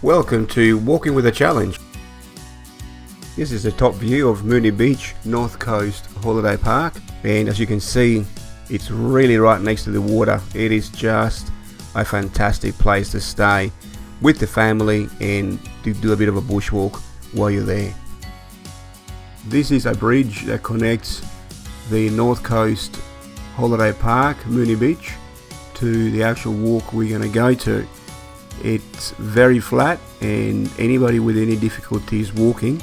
Welcome to Walking with a Challenge. This is the top view of Mooney Beach, North Coast Holiday Park, and as you can see, it's really right next to the water. It is just a fantastic place to stay with the family and to do a bit of a bushwalk while you're there. This is a bridge that connects the North Coast Holiday Park, Mooney Beach, to the actual walk we're going to go to. It's very flat, and anybody with any difficulties walking,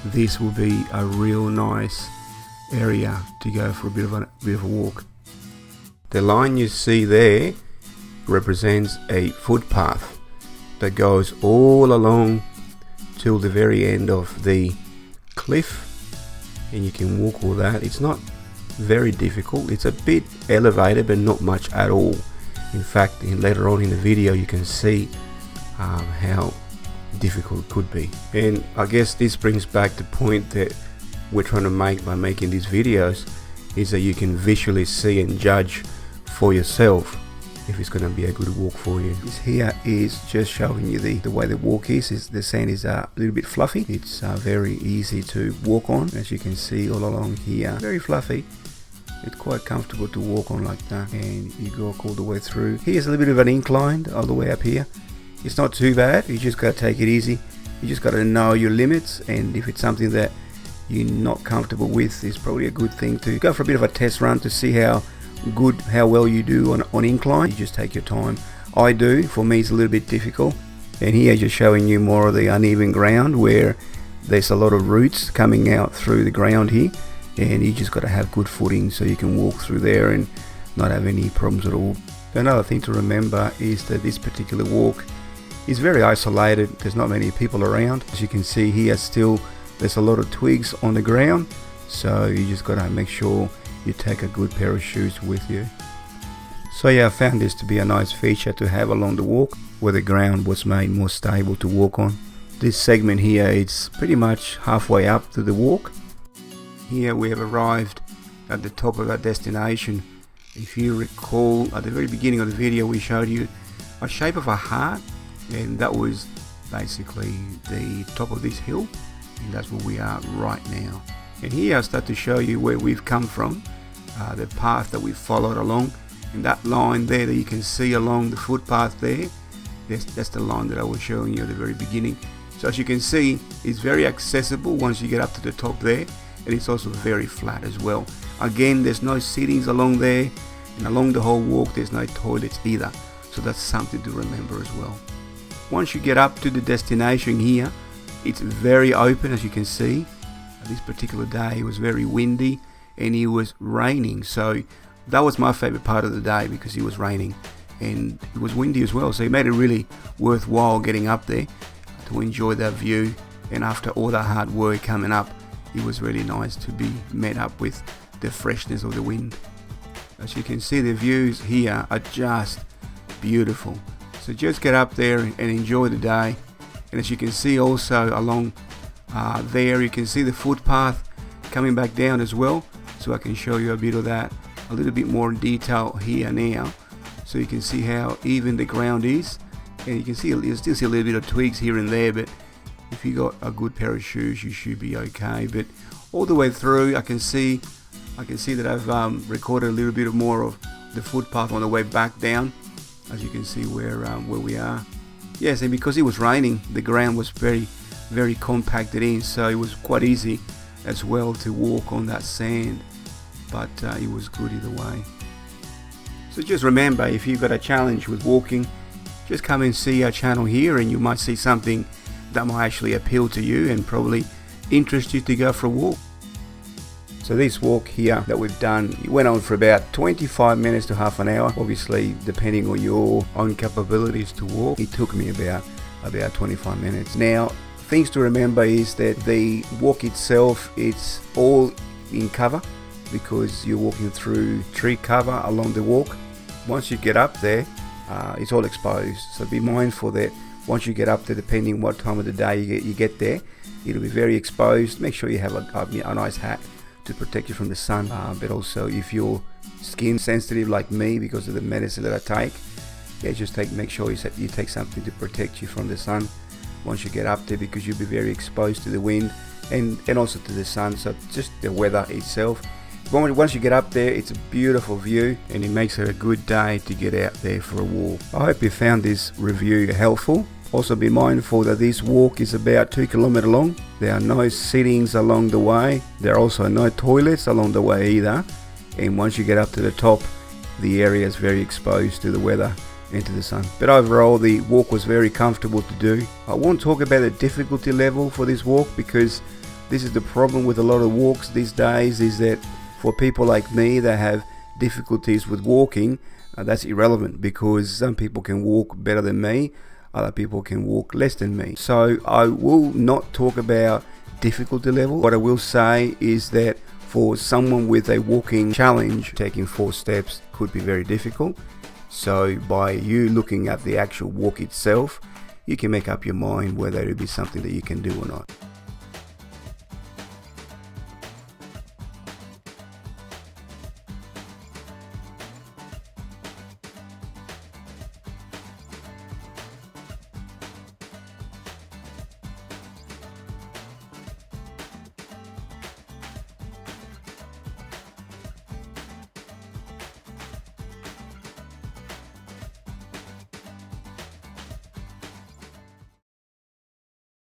this will be a real nice area to go for a bit of a walk. The line you see there represents a footpath that goes all along till the very end of the cliff, and you can walk all that. It's not very difficult. It's a bit elevated, but not much at all. In fact, later on in the video you can see how difficult it could be. And I guess this brings back the point that we're trying to make by making these videos, is that you can visually see and judge for yourself if it's going to be a good walk for you. This here is just showing you the way the walk is. The sand is a little bit fluffy. It's very easy to walk on, as you can see all along here. Very fluffy. It's quite comfortable to walk on like that, and you go all the way through. Here's a little bit of an incline all the way up here. It's not too bad. You just got to take it easy. You just got to know your limits, and if it's something that you're not comfortable with, it's probably a good thing to go for a bit of a test run to see how well you do on incline. You just take your time. I do. For me, it's a little bit difficult. And here, just showing you more of the uneven ground where there's a lot of roots coming out through the ground here. And you just got to have good footing so you can walk through there and not have any problems at all. Another thing to remember is that this particular walk is very isolated. There's not many people around. As you can see here, still there's a lot of twigs on the ground, so you just got to make sure you take a good pair of shoes with you. So yeah, I found this to be a nice feature to have along the walk, where the ground was made more stable to walk on. This segment here, it's pretty much halfway up to the walk. Here we have arrived at the top of our destination. If you recall, at the very beginning of the video we showed you a shape of a heart, and that was basically the top of this hill, and that's where we are right now. And here I start to show you where we've come from, the path that we followed along, and that line there that you can see along the footpath there, that's the line that I was showing you at the very beginning. So as you can see, it's very accessible once you get up to the top there. And it's also very flat as well. Again, there's no sittings along there, and along the whole walk there's no toilets either, so that's something to remember as well. Once you get up to the destination here, it's very open. As you can see, this particular day it was very windy and it was raining, so that was my favorite part of the day, because it was raining and it was windy as well, so it made it really worthwhile getting up there to enjoy that view. And after all that hard work coming up, it was really nice to be met up with the freshness of the wind. As you can see, the views here are just beautiful. So just get up there and enjoy the day. And as you can see also along there, you can see the footpath coming back down as well. So I can show you a bit of that, a little bit more in detail here now. So you can see how even the ground is. And you can see, you still see a little bit of twigs here and there, but if you got a good pair of shoes, you should be okay. But all the way through, I can see that I've recorded a little bit more of the footpath on the way back down. As you can see where we are. Yes, and because it was raining, the ground was very, very compacted in, so it was quite easy as well to walk on that sand. But it was good either way. So just remember, if you've got a challenge with walking, just come and see our channel here, and you might see something that might actually appeal to you and probably interest you to go for a walk. So this walk here that we've done, it went on for about 25 minutes to half an hour. Obviously, depending on your own capabilities to walk, it took me about 25 minutes. Now, things to remember is that the walk itself, it's all in cover, because you're walking through tree cover along the walk. Once you get up there, it's all exposed. So be mindful that once you get up there, depending what time of the day you get there, it'll be very exposed. Make sure you have a nice hat to protect you from the sun, but also if you're skin sensitive like me because of the medicine that I take, yeah, just make sure you take something to protect you from the sun. once you get up there, because you'll be very exposed to the wind and also to the sun, so just the weather itself. Once you get up there, it's a beautiful view and it makes it a good day to get out there for a walk. I hope you found this review helpful. Also be mindful that this walk is about 2 kilometers long. There are no sittings along the way. There are also no toilets along the way either. And once you get up to the top, the area is very exposed to the weather and to the sun. But overall, the walk was very comfortable to do. I won't talk about the difficulty level for this walk, because this is the problem with a lot of walks these days, is that for people like me that have difficulties with walking, that's irrelevant, because some people can walk better than me, other people can walk less than me. So I will not talk about difficulty level. What I will say is that for someone with a walking challenge, taking 4 steps could be very difficult. So by you looking at the actual walk itself, you can make up your mind whether it be something that you can do or not.